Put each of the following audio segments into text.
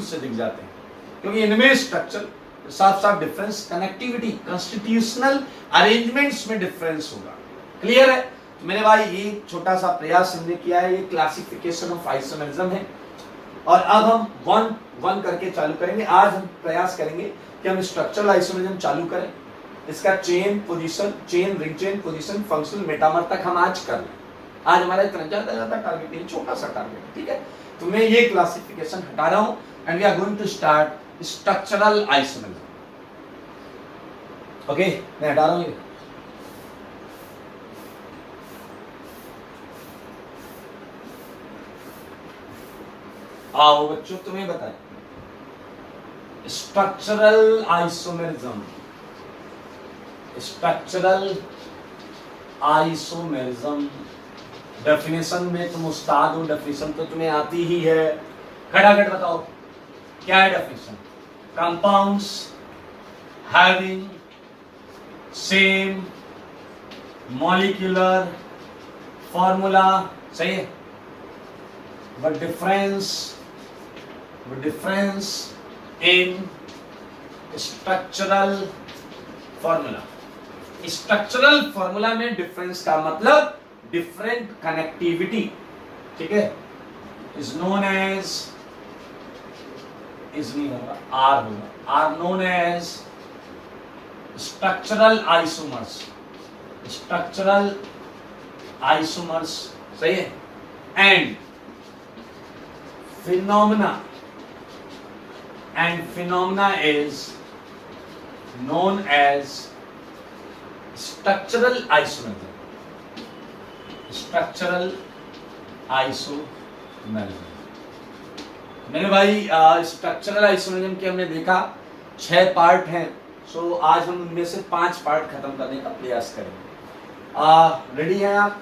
से दिख जाते हैं, क्योंकि इनमें स्ट्रक्चर साफ साफ डिफरेंस, कनेक्टिविटी, कॉन्स्टिट्यूशनल अरेंजमेंट्स में डिफरेंस होगा। क्लियर है? तो मेरे भाई ये छोटा सा प्रयास हमने किया है, ये क्लासिफिकेशन ऑफ आइसोमेरिज्म है। और अब हम वन वन करके चालू करेंगे। आज हम प्रयास करेंगे कि हम स्ट्रक्चरल आइसोमेरिज्म चालू करें, इसका chain position, chain ring chain position, functional metamer तक हम आज कर लें। आज हमारा इतना ज्यादा टारगेट नहीं, छोटा सा टारगेट, ठीक है? तो मैं ये क्लासिफिकेशन हटा रहा हूं and we are going to start structural isomerism. Okay, मैं हटा रहा हूं ये। आओ बच्चों, तुम्हें बताएं structural isomerism. Structural isomerism definition में तुम उस्ताद हो, डेफिनेशन तो तुम्हें आती ही है। खटाखट बताओ क्या है definition? Compounds having same molecular formula, सही है, but difference in structural formula। Structural formula में डिफरेंस का मतलब डिफरेंट कनेक्टिविटी, ठीक है, इज नोन एज, इज नहीं होगा, आर होगा, are known as structural isomers. Structural isomers, सही है। And phenomena is known as structural isomerism। structural isomerism मेरे भाई स्ट्रक्चरल आइसोमेरिज्म के हमने देखा 6 पार्ट हैं। सो आज हम उनमें से 5 पार्ट खत्म करने का प्रयास करेंगे। रेडी हैं आप?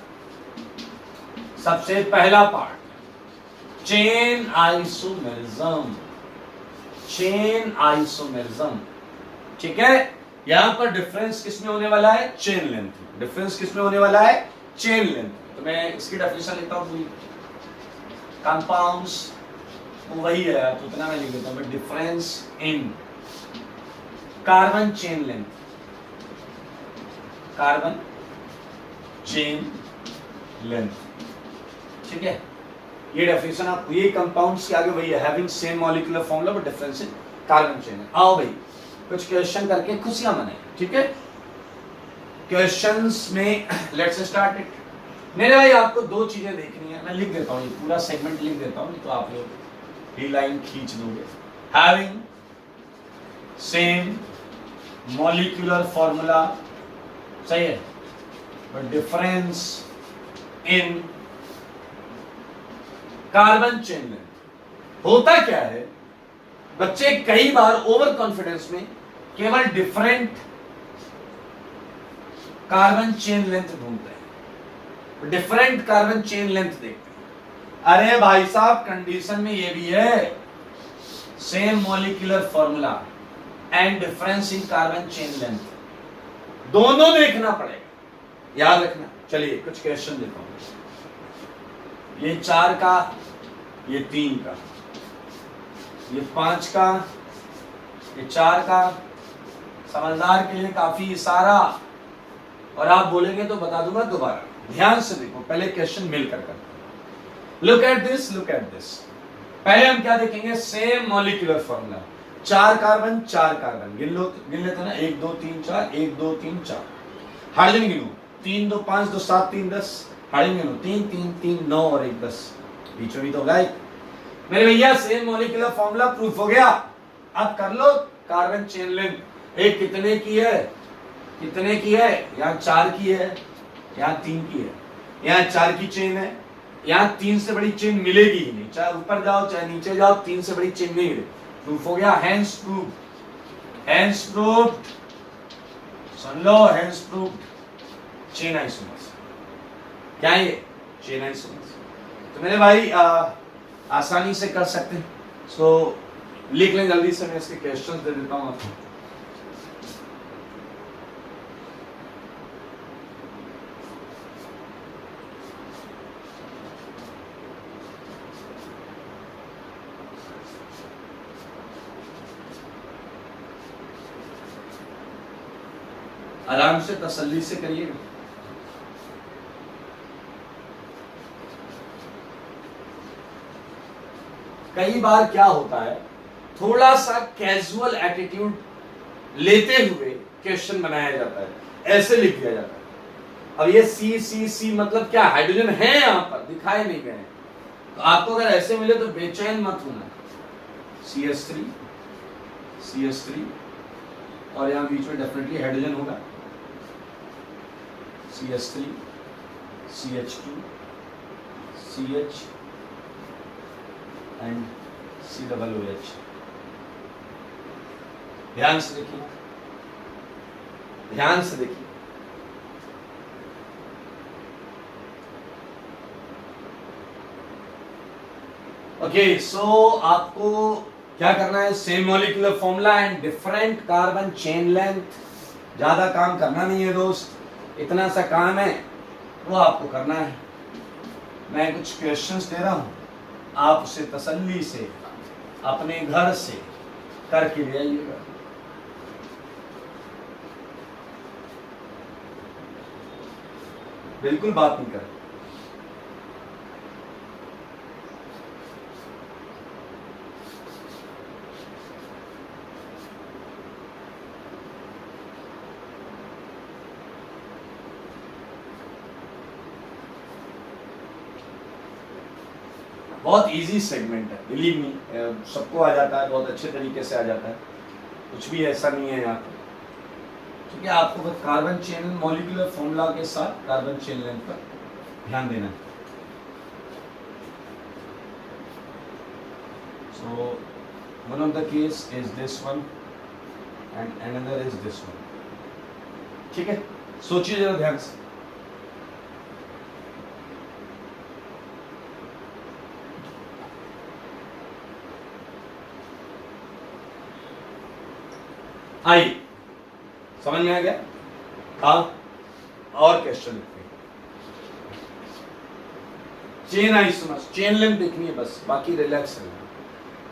सबसे पहला part chain isomerism. Chain isomerism, ठीक है। यहां पर डिफरेंस किसमें होने वाला है? Chain length. डिफरेंस किसमें होने वाला है? Chain length. तो मैं इसकी डेफिनेशन लिखता हूं, कंपाउंड्स वही है तो इतना मैं लिख देता हूं, but difference in carbon chain length. Carbon chain length, ठीक है। ये डेफिनेशन आप, ये कंपाउंड्स के आगे वही है, having same molecular formula but difference in carbon chain. आओ भाई कुछ क्वेश्चन करके खुशियां मनाएं, ठीक है। क्वेश्चंस में लेट्स स्टार्ट इट। मेरे भाई आपको 2 चीजें देखनी है, मैं लिख देता हूं, ये पूरा सेगमेंट लिख देता हूं, तो आप लोग ये लाइन खींच दोगे। हैविंग सेम मॉलिक्यूलर फॉर्मूला, सही है, but difference in carbon chain length. होता क्या है बच्चे, कई बार ओवर कॉन्फिडेंस में केवल डिफरेंट कार्बन चेन लेंथ ढूंढते हैं, डिफरेंट कार्बन चेन लेंथ देखते हैं। अरे भाई साहब, कंडीशन में ये भी है same molecular formula and difference in carbon chain length, दोनों देखना पड़ेगा, याद रखना। चलिए कुछ क्वेश्चन देता हूं। ये 4 का, ये 3 का, ये 5 का, ये 4 का। समझदार के लिए काफी इशारा, और आप बोलेंगे तो बता दूंगा दोबारा। ध्यान से देखो, पहले क्वेश्चन मिलकर करते। Look at this, look at this. पहले हम क्या देखेंगे? Same molecular formula. 4 carbon 4 carbon, गिन लेते ना, 1 2 3 4, 1 2 3 4। हाइड्रोजन गिनो, 3 2 5 2 7 3 10। हाइड्रोजन गिनो, 3 3 3 9 और 1 10। बीचों भी तो लाइक मेरे भैया सेम मॉलिक्यूलर फॉर्मूला प्रूफ हो गया। अब कर लो कार्बन चेन लेंथ। एक कितने की है? कितने की है? यहाँ 4 की है, यहाँ 3 की है, यहाँ 4 की चेन है, यहाँ 3 से बड़ी चेन मिलेगी ही नहीं। चाहे ऊपर जाओ चाहे नीचे जाओ, 3 से बड़ी चेन नहीं मिलेगी। प्रूफ हो गया, हैंड्स प्रूफ, हैंड्स प्रूफ। सुन लो, हैंड्स प्रूफ चेन आइसोमर्स। क्या है ये? Chain isomers. तो मेरे भाई आसानी से कर सकते हैं। सो लिख लें जल्दी से, मैं इसके क्वेश्चंस दे देता हूं आपको। आराम से तसल्ली से करिएगा। कई बार क्या होता है, थोड़ा सा कैजुअल एटीट्यूड लेते हुए क्वेश्चन बनाया जाता है, ऐसे लिख दिया जाता है। अब ये सी सी सी मतलब क्या, हाइड्रोजन है यहां पर, दिखाए नहीं गए। तो आपको अगर ऐसे मिले तो बेचैन मत होना। CH3 CH3 और यहां बीच में डेफिनेटली हाइड्रोजन होगा, CH3 CH2 CH and COOH। ध्यान से देखिए, ध्यान से देखिए। ओके, सो आपको क्या करना है, same molecular formula and different carbon chain length. ज्यादा काम करना नहीं है दोस्त, इतना सा काम है वो आपको करना है। मैं कुछ क्वेश्चंस दे रहा हूं, आप उसे तसल्ली से अपने घर से करके ले आइएगा। बिल्कुल बात नहीं कर, बहुत इजी सेगमेंट है, बिलीव मी, सबको आ जाता है, बहुत अच्छे तरीके से आ जाता है, कुछ भी ऐसा नहीं है यहाँ पर। ठीक है, आपको बस कार्बन चेन मॉलिक्यूलर फॉर्मूला के साथ कार्बन चेन लेंथ पर ध्यान देना है। So one of the case is this one and another is this one. ठीक है, सोचिए जरा ध्यान से। आई समझ में आ गया? हाँ, और क्वेश्चन लिखते हैं। चेन आइसोमर्स, चेन लेंथ देखनी है बस, बाकी रिलैक्स रहना,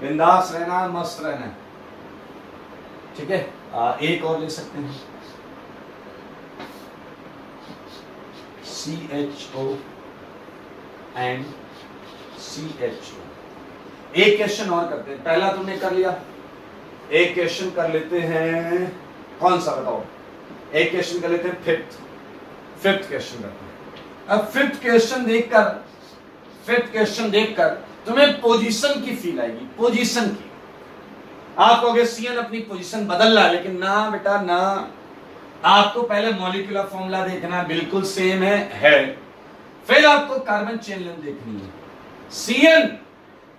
बिंदास रहना, मस्त रहना। ठीक है, एक और ले सकते हैं, CHO एंड CHO। एक क्वेश्चन और करते हैं, पहला तुमने कर लिया, एक क्वेश्चन कर लेते हैं, कौन सा बताओ? एक क्वेश्चन कर लेते हैं, फिफ्थ क्वेश्चन करते हैं। अब फिफ्थ क्वेश्चन देखकर तुम्हें पोजीशन की फील आएगी, पोजीशन की। आप कहोगे CN अपनी पोजीशन बदल रहा है, लेकिन ना बेटा ना, आपको पहले मॉलिक्यूलर फॉर्मूला देखना, बिल्कुल सेम है। फिर आपको कार्बन चेन लेंथ देखनी है। CN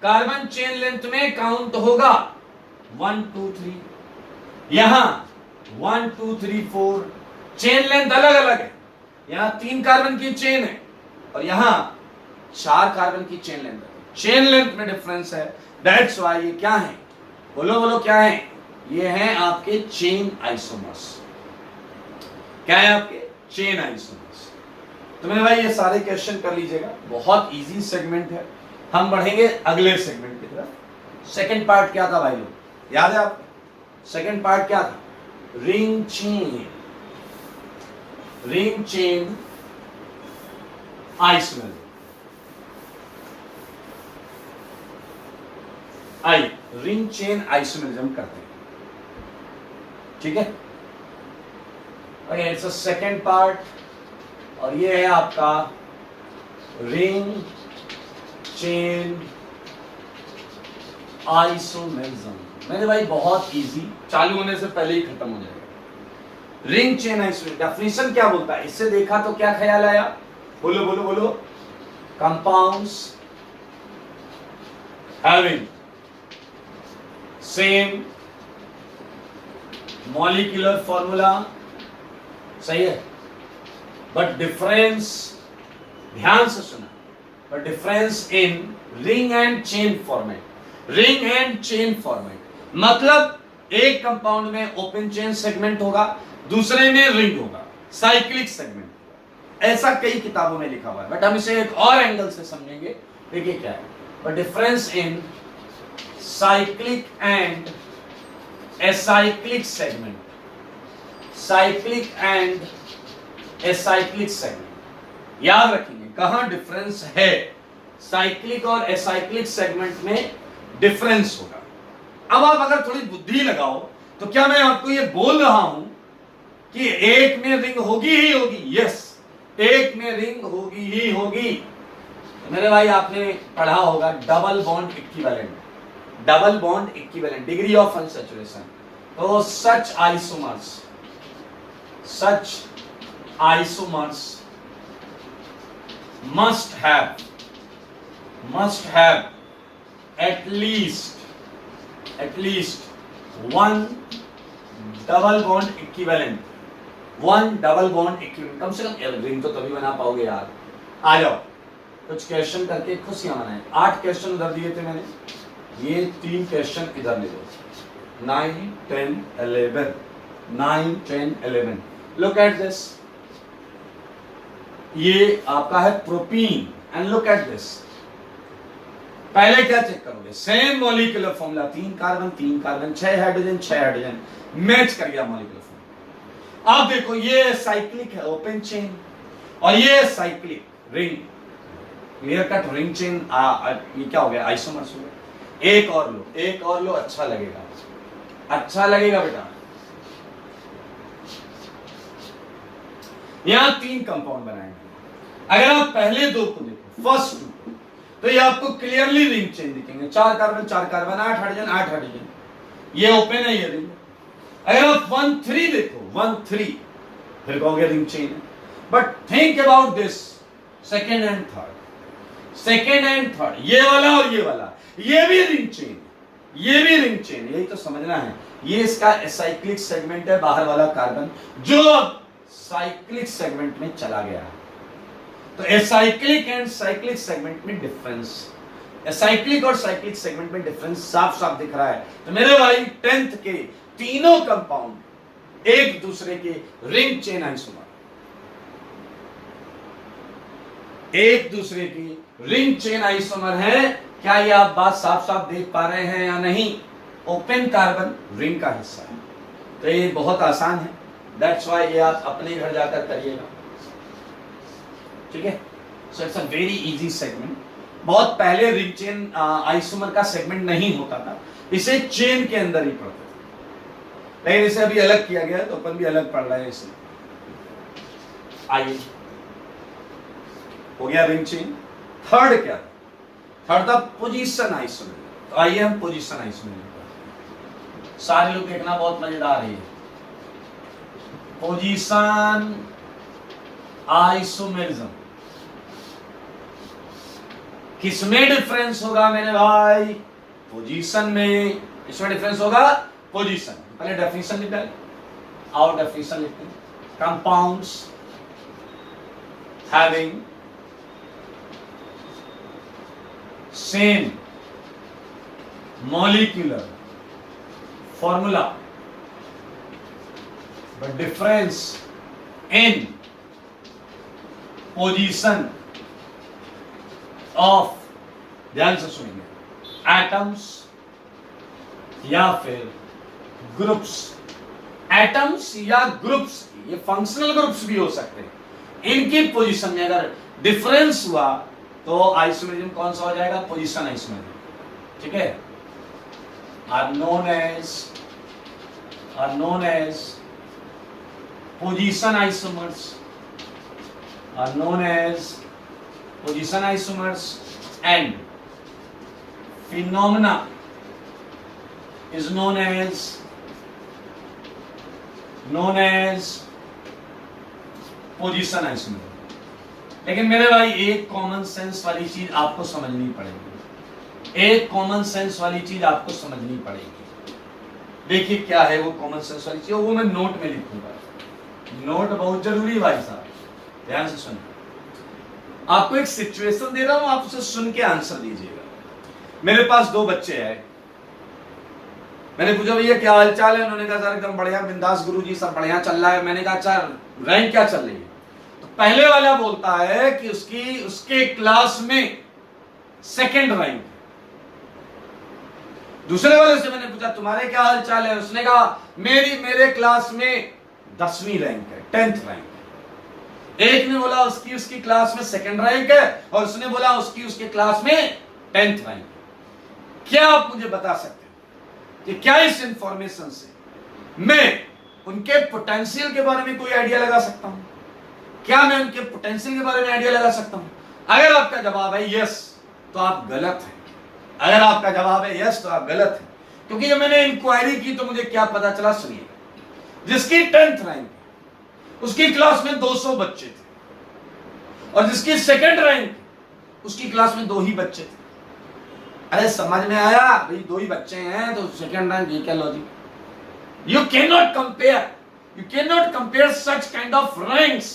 कार्बन चेन लेंथ में काउंट होगा 1 2 3, यहां 1 2 3 4, चेन लेंथ अलग अलग है। यहां 3 कार्बन की चेन है और यहां 4 कार्बन की चेन लेंथ है। चेन लेंथ में डिफरेंस है, दैट्स व्हाई ये क्या है, बोलो बोलो क्या है? ये हैं आपके चेन आइसोमर्स। क्या है आपके? Chain isomers. तो मेरे भाई ये सारे क्वेश्चन कर लीजिएगा, बहुत इजी सेगमेंट है। हम बढ़ेंगे अगले सेगमेंट की तरफ। सेकंड पार्ट क्या था भाई लोग, याद है आपको? सेकंड पार्ट क्या था? Ring chain isomer. Ring chain isomerism करते हैं। ठीक है, okay, it's a second part और ये है आपका रिंग चेन आइसोमरिज्म। मेरे भाई बहुत इजी, चालू होने से पहले ही खत्म हो जाएगा। रिंग चेन आइसोमरिज्म डेफिनेशन क्या बोलता है? इससे देखा तो क्या ख्याल आया? बोलो बोलो बोलो। Compounds having same molecular formula, सही है, बट डिफरेंस, ध्यान से सुना, but difference in ring and chain format. Ring and chain format मतलब एक कंपाउंड में ओपन चेन सेगमेंट होगा, दूसरे में रिंग होगा, साइक्लिक सेगमेंट होगा। ऐसा कई किताबों में लिखा हुआ है, बट हम इसे एक और एंगल से समझेंगे। देखिए क्या है, but difference in cyclic and acyclic segment. Cyclic and acyclic segment. याद रखेंगे कहां डिफरेंस है, साइक्लिक और एसाइक्लिक सेगमेंट में डिफरेंस होगा। अब आप अगर थोड़ी बुद्धि लगाओ तो क्या मैं आपको ये बोल रहा हूं कि एक में रिंग होगी ही होगी? यस, एक में रिंग होगी ही होगी। तो मेरे भाई आपने पढ़ा होगा double bond equivalent, double bond equivalent, degree of unsaturation. तो such isomers must have at least one double bond equivalent, कम से कम रिंग तो तभी बना पाओगे यार। आ जाओ कुछ क्वेश्चन करके खुशियां मनाएं। 8 क्वेश्चन उधर दिए थे मैंने, ये 3 क्वेश्चन इधर ले लो। 9, 10, 11, 9, 10, 11। लुक एट दिस, ये आपका है propene and look at this. पहले क्या चेक करोगे? Same molecular formula, 3 carbon 3 carbon, 6 hydrogen 6 hydrogen, match कर गया मॉलिक्यूलर फॉर्मूला। आप देखो ये साइक्लिक है ओपन चेन और ये cyclic ring, clear cut ring chain. ये क्या हो गया? आइसोमर्स हो गया। एक और लो, अच्छा लगेगा बेटा। यहां 3 कंपाउंड बनाएंगे। अगर आप पहले 2 को देखो, फर्स्ट 2, तो ये आपको क्लियरली रिंग चेन दिखेंगे। 4 कार्बन 4 कार्बन, 8 हाइड्रोजन 8 हाइड्रोजन, ये ओपन है ये रिंग। अगर आप 1, 3 देखो, 1, 3, फिर कहोगे रिंग चेन है। But think about this second and third, ये वाला और ये वाला, ये भी रिंग चेन, ये भी रिंग चेन। यही तो समझना है। ये इसका एसाइक्लिक सेगमेंट है, बाहर वाला कार्बन जो साइक्लिक सेगमेंट में चला गया। तो एसाइक्लिक एंड साइक्लिक सेगमेंट में डिफरेंस, एसाइक्लिक और साइक्लिक सेगमेंट में डिफरेंस साफ साफ दिख रहा है। तो मेरे भाई 10th के तीनों कंपाउंड एक दूसरे के रिंग चेन आइसोमर, एक दूसरे की रिंग चेन आइसोमर है। क्या ये आप बात साफ साफ देख पा रहे हैं या नहीं? ओपन कार्बन रिंग का हिस्सा है। तो ये बहुत आसान है, दैट्स व्हाई ये आप अपने घर जाकर करिएगा, ठीक है। So it's a very easy segment. बहुत पहले रिंग चेन आइसोमर का सेगमेंट नहीं होता था, इसे चेन के अंदर ही पढ़ते थे, लेकिन इसे अभी अलग किया गया है, तो अपन भी अलग पढ़ रहे हैं इसे। आइए, हो गया रिंग चेन। थर्ड क्या था? थर्ड था पोजीशन आइसोमर। तो आइए हम पोजीशन आइसोमर, सारे लोग देखना, बहुत मजेदार है। पोजीशन आइसोमेरिज्म किसमें डिफरेंस होगा मेरे भाई? पोजीशन में। इसमें डिफरेंस होगा पोजीशन। पहले डेफिनेशन निकाल, आओ डेफिनेशन लिखते हैं। Compounds having same molecular formula but difference in position of, ध्यान से सुनिए, एटम्स या फिर ग्रुप्स। एटम्स या ग्रुप्स, ये फंक्शनल ग्रुप्स भी हो सकते हैं, इनकी पोजीशन में अगर डिफरेंस हुआ तो आइसोमेरिज्म कौन सा हो जाएगा? पोजीशन आइसोमेरिज्म, ठीक है। are known as position isomers, are known as position isomers, and phenomena is known as position isomerism. लेकिन मेरे भाई एक कॉमन सेंस वाली चीज आपको समझनी पड़ेगी, एक कॉमन सेंस वाली चीज आपको समझनी पड़ेगी। देखिए क्या है वो कॉमन सेंस वाली चीज, वो मैं नोट में लिखूंगा। नोट बहुत जरूरी भाई साहब, ध्यान से सुनिए। आपको एक सिचुएशन दे रहा हूं, आप उसे सुन के आंसर दीजिएगा। मेरे पास 2 बच्चे आए, मैंने पूछा भैया क्या हाल चाल है? उन्होंने कहा सर एकदम बढ़िया, बिंदास गुरुजी, सब बढ़िया चल रहा है। मैंने कहा अच्छा रैंक क्या चल रही है? तो पहले वाला बोलता है कि उसके क्लास में सेकंड रैंक। दूसरे वाले से मैंने पूछा तुम्हारे क्या हाल चाल है? उसने कहा मेरे क्लास में 10वीं रैंक है, 10th रैंक है। एक ने बोला उसकी उसकी क्लास में 2nd रैंक है, और उसने बोला उसकी उसके क्लास में 10th रैंक है। क्या आप मुझे बता सकते हो कि क्या इस इंफॉर्मेशन से मैं उनके पोटेंशियल के बारे में कोई आइडिया लगा सकता हूं? क्या मैं उनके पोटेंशियल के बारे में आइडिया लगा सकता हूं? अगर आपका जवाब है यस तो आप गलत हैं। अगर आपका जवाब है यस तो आप गलत हैं, क्योंकि जब मैंने इंक्वायरी की तो मुझे क्या पता चला, सुनिए। जिसकी 10th रैंक उसकी क्लास में 200 बच्चे थे, और जिसकी 2nd रैंक उसकी क्लास में 2 ही बच्चे थे। अरे समझ में आया भाई, 2 ही बच्चे हैं तो 2nd रैंक, ये क्या logic? You cannot compare such kind of ranks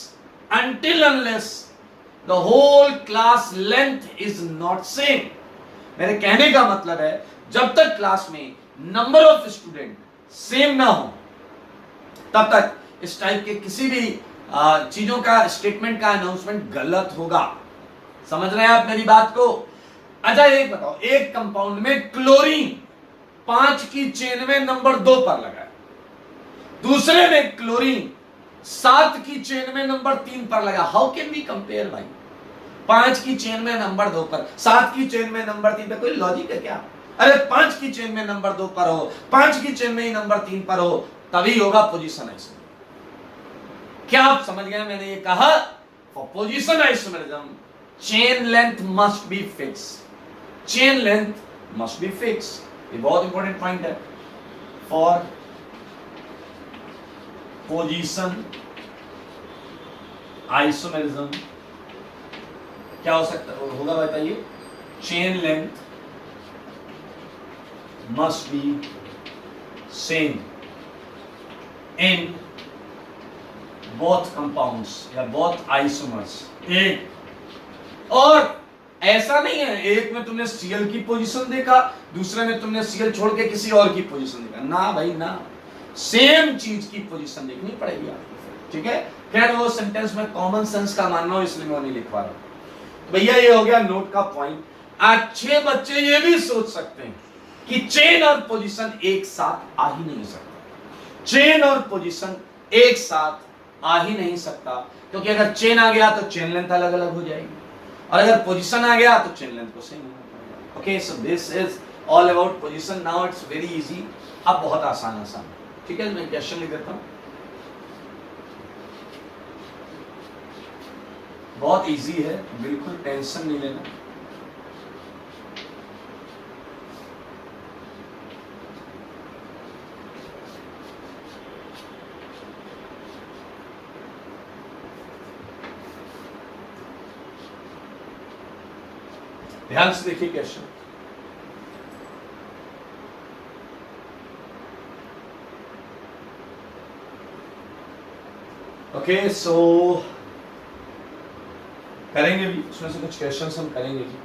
until unless the whole class length is not same. मेरे कहने का मतलब है, जब तक क्लास में नंबर ऑफ स्टूडेंट सेम ना हो तब तक इस टाइप के किसी भी चीजों का स्टेटमेंट का अनाउंसमेंट गलत होगा। समझ रहे हैं आप मेरी बात को? अच्छा एक बताओ, एक कंपाउंड में क्लोरीन 5 की चेन में नंबर 2 पर लगा है, दूसरे में क्लोरीन 7 की चेन में नंबर 3 पर लगा। हाउ कैन वी कंपेयर भाई? 5 की चेन में नंबर 2 पर, 7 की चेन में नंबर 3 पर, कोई लॉजिक है क्या? अरे 5 की चेन में नंबर 2 पर हो, 5 की चेन में ही नंबर 3 पर हो, तभी होगा पोजीशन आइसोमेरिज्म। क्या आप समझ गए? मैंने ये कहा for position isomerism chain length must be fix, chain length must be fix. ये बहुत इंपॉर्टेंट पॉइंट है। फॉर पोजीशन आइसोमेरिज्म क्या हो सकता होगा बताइए? Chain length must be same in both compounds या बोथ आइसोमर्स। एक और ऐसा नहीं है एक में तुमने Cl की पोजीशन देखा, दूसरे में तुमने Cl छोड़ के किसी और की पोजीशन देखा। ना भाई ना, सेम चीज की पोजीशन देखनी पड़ेगी आपको, ठीक है? खैर वो सेंटेंस में कॉमन सेंस का मान रहा हूं, इसलिए मैं नहीं लिखवा रहा हूं। भैया ये हो गया नोट का पॉइंट। अच्छे बच्चे ये भी सोच सकते हैं कि चेन और पोजीशन एक साथ आ ही नहीं सकता, चेन और पोजीशन एक साथ आ ही नहीं सकता, क्योंकि अगर चेन आ गया तो चेन लेंथ अलग अलग हो जाएगी, और अगर पोजीशन आ गया तो चेन लेंथ को सेम होना पड़ेगा। Okay, so this is all about position. Now it's very easy. अब बहुत आसान, ठीक है? मैं क्वेश्चन लिख देता हूं, बहुत इजी है, बिल्कुल टेंशन नहीं लेना। ध्यान से देखिए क्वेश्चन। ओके, सो करेंगे भी, उसमें से कुछ क्वेश्चंस हम करेंगे भी।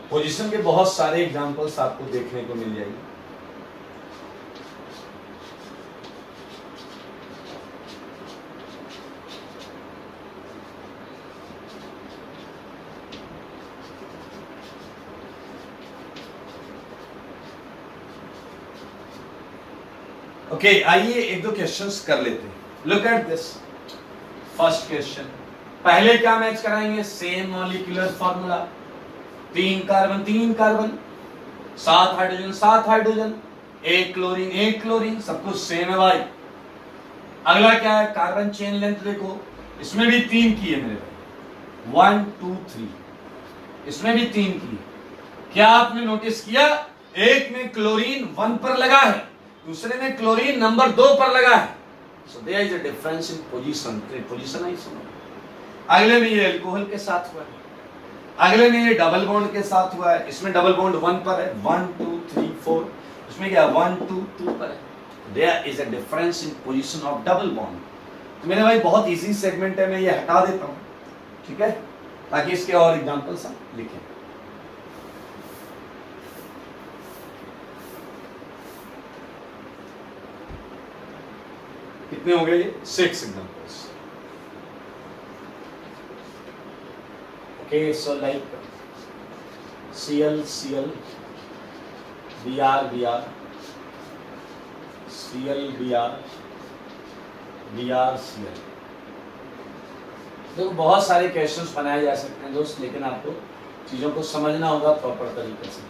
पोजीशन के बहुत सारे एग्जांपल्स आपको देखने को मिल जाएंगे। ओके, आइए एक दो क्वेश्चंस कर लेते हैं। Look at this first question. पहले क्या मैच कराएंगे? Same molecular formula, 3 carbon 3 carbon, 7 hydrogen 7 hydrogen, 1 chlorine 1 chlorine, सब कुछ सेम है भाई। अगला क्या है? कार्बन चेन लेंथ देखो, इसमें भी 3 की है मेरे भाई, 1 2 3, इसमें भी 3 की। क्या आपने नोटिस किया? एक में क्लोरीन 1 पर लगा है, दूसरे में क्लोरीन नंबर 2 पर लगा है। So there is a difference in position, position isomer. अगले में ये अल्कोहल के साथ हुआ है, अगले में ये डबल बॉन्ड के साथ हुआ है, इसमें डबल बॉन्ड 1 पर है, 1 2 3 4, इसमें क्या 1 2 2 पर है। There is a difference in position of double bond. तो मेरे भाई बहुत इजी सेगमेंट है, मैं ये हटा देता हूं, ठीक है, ताकि इसके और एग्जांपल्स हम लिखें। कितने हो गए ये? 6 examples. Okay, so like Cl, Cl, Br, Br, Cl, Br, Br, Cl. देखो बहुत सारे क्वेश्चंस बनाए जा सकते हैं दोस्त, लेकिन आपको चीजों को समझना होगा प्रॉपर तरीके से.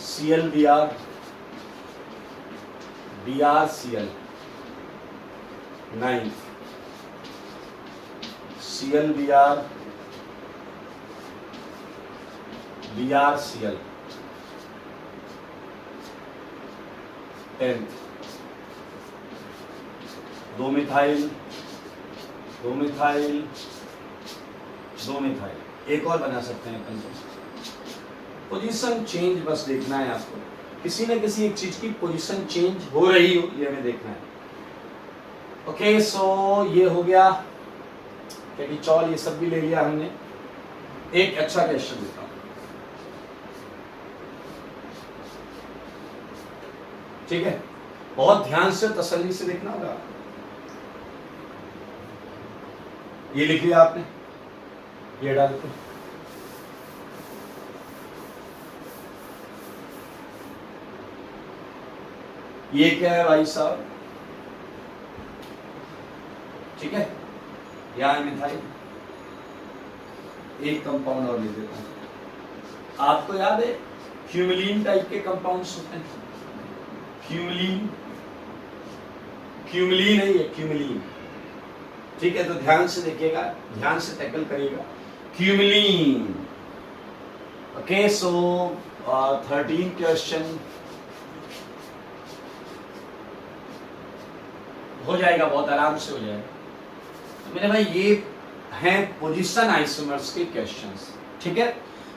Cl, Br, Br, Cl, 9. Cl, Br, Br, Cl, 10th. 2 methyl, 2 methyl, 2 methyl. एक और बना सकते हैं अपन को. पोजीशन चेंज बस देखना है आपको, किसी न किसी एक चीज की पोजीशन चेंज हो रही हो ये हमें देखना है. ओके, सो ये हो गया कैटिचॉल, ये सब भी ले लिया हमने. एक अच्छा क्वेश्चन देता हूं. ठीक है, बहुत ध्यान से तसल्ली से देखना होगा. ये लिख लिया आपने, ये डाल दो. ये क्या है भाई साहब? ठीक है, यहां मिथाइल. एक कंपाउंड और लिख देता हूं. आपको याद है ह्यूमिलीन टाइप के कंपाउंड्स होते हैं. ह्यूमिलीन, ह्यूमिलीन है ये, ह्यूमिलीन. ठीक है, तो ध्यान से देखिएगा, ध्यान से टैकल करिएगा. ह्यूमिलीन. ओके, सो 13 क्वेश्चन हो जाएगा, बहुत आराम से हो जाएगा. तो मेरे भाई ये हैं पोजीशन आइसोमर्स के क्वेश्चंस. ठीक है,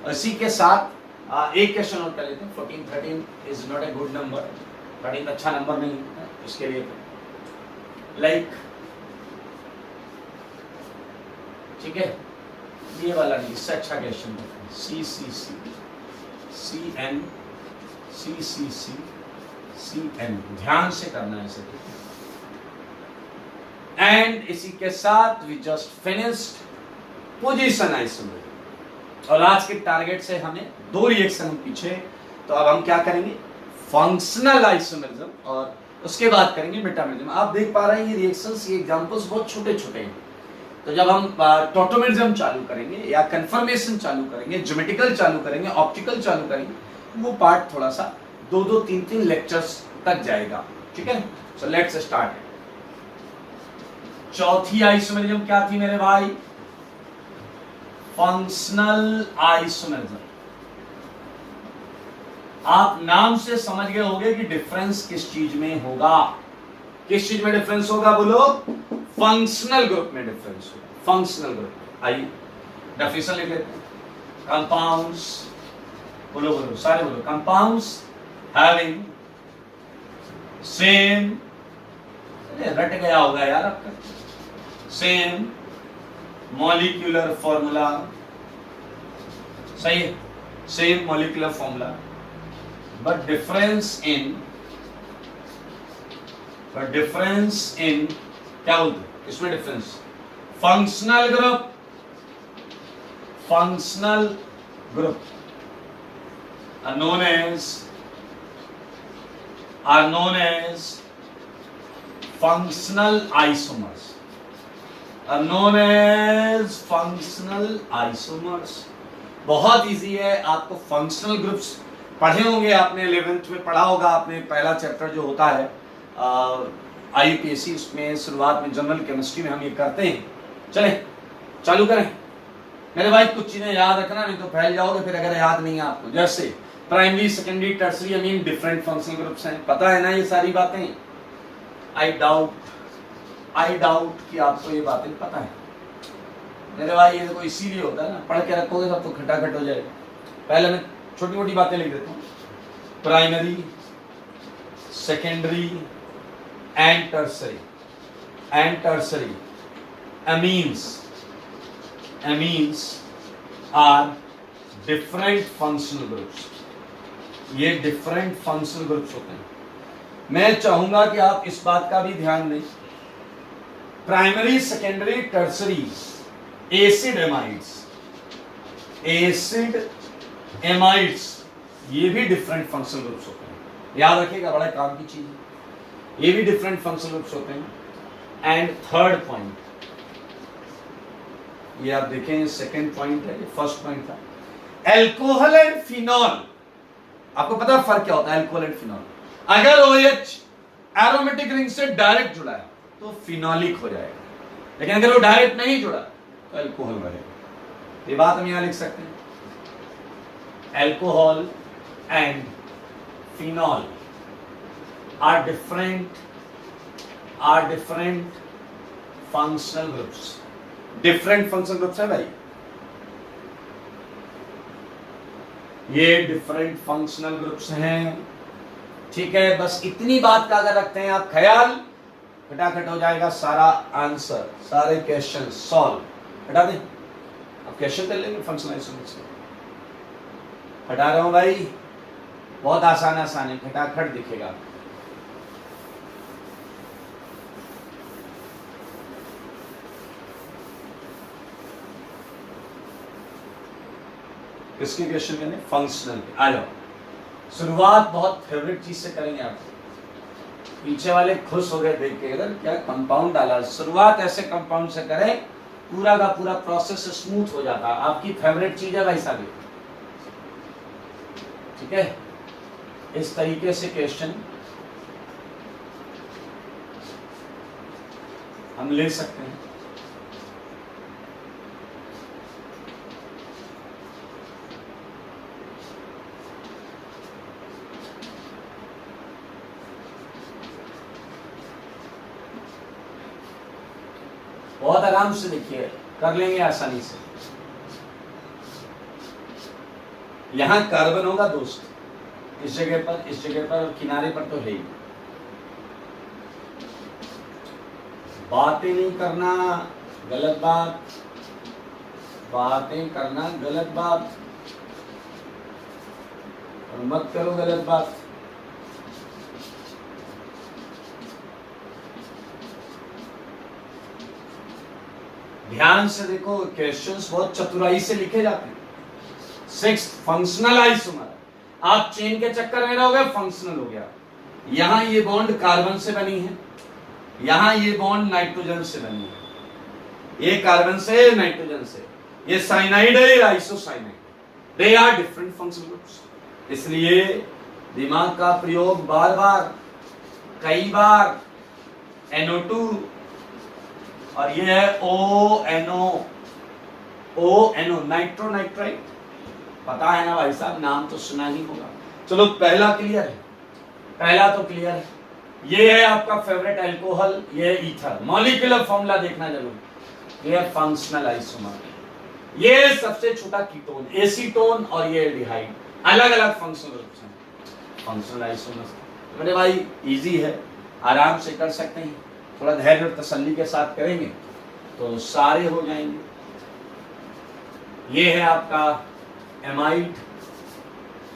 इसी के साथ एक क्वेश्चन और कर लेते हैं. 14, 13 is not a good number. 13 अच्छा नंबर नहीं है इसके लिए. लाइक ठीक है, ये वाला नहीं, इससे अच्छा क्वेश्चन है. C C C C N C C C C N. ध्यान से करना है इसे. एंड इसी के साथ we just finished position isomer. और आज के टारगेट से हमें 2 रिएक्शन पीछे. तो अब हम क्या करेंगे? फंक्शनल आइसोमरिज्म, और उसके बाद करेंगे मेटामरिज्म. आप देख पा रहे हैं ये रिएक्शंस, ये एग्जांपल्स बहुत छोटे छोटे हैं. तो जब हम टॉटोमेरिज्म चालू करेंगे या कन्फर्मेशन चालू करेंगे, ज्योमेट्रिकल चालू करेंगे, ऑप्टिकल चालू करेंगे, वो पार्ट थोड़ा सा 2-2, 3-3 लेक्चर्स तक जाएगा. ठीक है, सो लेट्स स्टार्ट. चौथी आइसोमरिज्म क्या थी मेरे भाई? Functional isomerism. आप नाम से समझ गए होंगे कि डिफरेंस किस चीज में होगा. किस चीज में डिफरेंस होगा? बोलो. फंक्शनल ग्रुप में डिफरेंस होगा. Functional group. आइए डेफिनेशन लिख लेते हैं. कंपाउंड्स, बोलो बोलो सारे बोलो. कंपाउंड्स हैविंग सेम, रट गया होगा यार आपका. Same molecular formula. सही है, same molecular formula, but difference in क्या बोलते हैं इसमें? Difference. Functional group, functional group are known as functional isomers. Are known as functional isomers. बहुत इजी है. आपको फंक्शनल ग्रुप्स पढ़े होंगे आपने, 11th में पढ़ा होगा आपने. पहला चैप्टर जो होता है IUPAC, उसमें शुरुआत में जनरल केमिस्ट्री में हम ये करते हैं. चलें चालू करें मेरे भाई. कुछ चीजें याद रखना, नहीं तो फैल जाओगे फिर अगर याद नहीं है आपको. जैसे primary, secondary, tertiary, I mean different functional groups हैं. पता है ना ये सारी बातें? आई डाउट कि आपको ये बातें पता है मेरे भाई. ये देखो इसीलिए होता है ना, पढ़ के रखोगे तब तो खटाखट हो जाएगा. पहले मैं छोटी मोटी बातें लिख देता हूँ. Primary, secondary and tertiary. amines are different functional groups. ये different functional groups होते हैं. मैं चाहूंगा कि आप इस बात का भी ध्यान दें, primary secondary tertiary acid amides, acid amides ये भी डिफरेंट फंक्शनल ग्रुप्स होते हैं, याद रखिएगा, बड़ा काम की चीज है, ये भी डिफरेंट फंक्शनल ग्रुप्स होते हैं। एंड थर्ड पॉइंट, ये आप देखें सेकंड पॉइंट है, फर्स्ट पॉइंट था एल्कोहल एंड फिनॉल। आपको पता है फर्क क्या होता है एल्कोहल एंड फिनॉल? अगर OH एरोमेटिक रिंग से डायरेक्ट जुड़ा है तो फिनॉलिक हो जाएगा, लेकिन अगर वो डायरेक्ट नहीं जुड़ा तो एल्कोहल रहेगा। ये बात हम यहां लिख सकते हैं, alcohol and phenol are different functional groups. Different functional groups है भाई, ये डिफरेंट फंक्शनल ग्रुप्स हैं, ठीक है। बस इतनी बात का अगर रखते हैं आप ख्याल, फटाफट हो जाएगा सारा आंसर, सारे क्वेश्चन सॉल्व। हटा दें, अब क्वेश्चन कर लेंगे फंक्शनल आइसोमर्स से। हटा रहा हूं भाई, बहुत आसान है, फटाफट दिखेगा। किसके क्वेश्चन करने? फंक्शनल के। आ जाओ, शुरुआत बहुत फेवरेट चीज से करेंगे आप। पीछे वाले खुश हो गए देख के, इधर क्या कंपाउंड डाला। शुरुआत ऐसे कंपाउंड से करें, पूरा का पूरा प्रोसेस स्मूथ हो जाता है। आपकी फेवरेट चीज है भाई साहब, ठीक है। इस तरीके से क्वेश्चन हम ले सकते हैं। बहुत आराम से देखिए, कर लेंगे आसानी से। यहां कार्बन होगा दोस्त, इस जगह पर और किनारे पर तो है ही। बातें नहीं करना गलत बात, बातें करना गलत बात, और मत करो गलत बात। ध्यान से देखो, क्वेश्चंस बहुत चतुराई से लिखे जाते हैं। सिक्स्थ फंक्शनल आइसोमर, आप चेन के चक्कर में रहोगे, फंक्शनल हो गया। यहां ये बॉन्ड कार्बन से बनी है, यहां ये बॉन्ड नाइट्रोजन से बनी है, ये कार्बन से नाइट्रोजन से, ये साइनाइड है, ये isocyanide. They are different functional groups. इसलिए दिमाग का प्रयोग बार बार, कई बार। NO2 और ये है ONO, नाइट्रो नाइट्राइट। पता है ना भाई साहब, नाम तो सुना ही होगा। चलो पहला क्लियर है, पहला तो क्लियर है। ये है आपका फेवरेट एल्कोहल, ये ईथर। मॉलिक्यूलर फॉर्मूला देखना जरूर। ये है फंक्शनल आइसोमर, ये सबसे छोटा कीटोन, एसीटोन, और ये एल्डिहाइड। अलग अलग फंक्शनल ग्रुप्स हैं फंक्शनल आइसोमर। मेरे भाई इजी है, आराम से कर सकते हैं। थोड़ा धैर्य और तसल्ली के साथ करेंगे तो सारे हो जाएंगे। ये है आपका एमाइड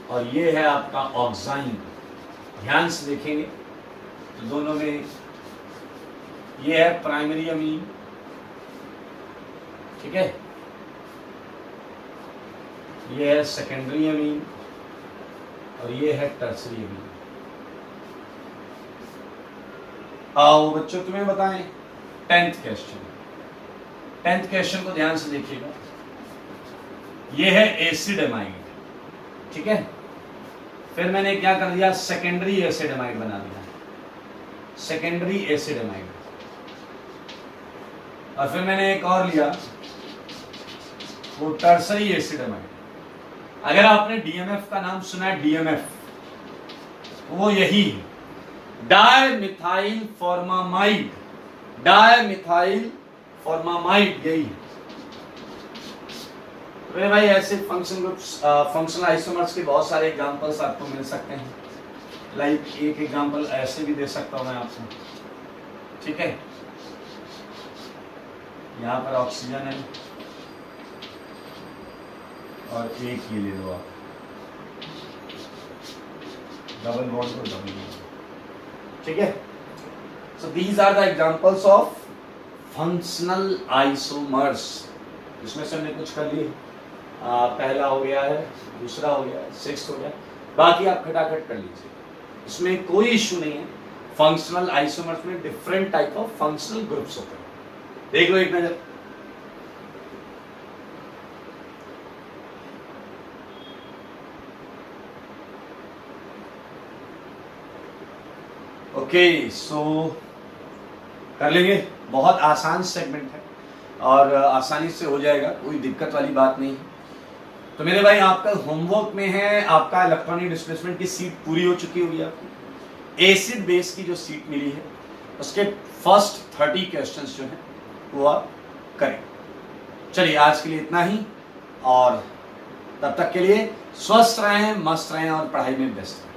और ये है आपका ऑक्साइन। ध्यान से देखेंगे तो दोनों में ये है प्राइमरी अमीन, ठीक है, ये है सेकेंडरी अमीन और ये है टर्सरी अमीन। आओ बच्चों तुम्हें बताएं 10th क्वेश्चन। 10th क्वेश्चन को ध्यान से देखिएगा। ये है एसिड एमाइड, ठीक है। फिर मैंने क्या कर दिया, सेकेंडरी एसिड एमाइड बना दिया, सेकेंडरी एसिड एमाइड। और फिर मैंने एक और लिया, वो टर्सरी एसिड एमाइड। अगर आपने DMF का नाम सुना है, DMF, वो यही डायमिथाइल फॉर्मामाइड, डायमिथाइल फॉर्मामाइड, यही है। तो भाई ऐसे फंक्शन ग्रुप्स, फंक्शनल आइसोमर्स के बहुत सारे एग्जांपल्स आपको मिल सकते हैं। लाइक एक एग्जांपल ऐसे भी दे सकता हूं मैं आपको, ठीक है। यहाँ पर ऑक्सीजन है और एक ये ले लो आप, डबल बॉन्ड को डबल बॉन्ड। ठीक है। So these are the examples of functional isomers. इसमें से हमने कुछ कर लिए, पहला हो गया है, दूसरा हो गया है, 6 हो गया, बाकी आप खटाखट कर लीजिए, इसमें कोई इश्यू नहीं है। फंक्शनल आइसोमर्स में different type of functional groups होते हैं, देख लो एक नजर। ओके, सो कर लेंगे, बहुत आसान सेगमेंट है और आसानी से हो जाएगा, कोई दिक्कत वाली बात नहीं है। तो मेरे भाई आपका होमवर्क में है, आपका इलेक्ट्रॉनिक डिस्प्लेसमेंट की सीट पूरी हो चुकी होगी आपकी। एसिड बेस की जो सीट मिली है उसके फर्स्ट 30 क्वेश्चंस जो हैं वो आप करें। चलिए आज के लिए इतना ही, और तब तक के लिए स्वस्थ रहें, मस्त रहें और पढ़ाई में व्यस्त रहें।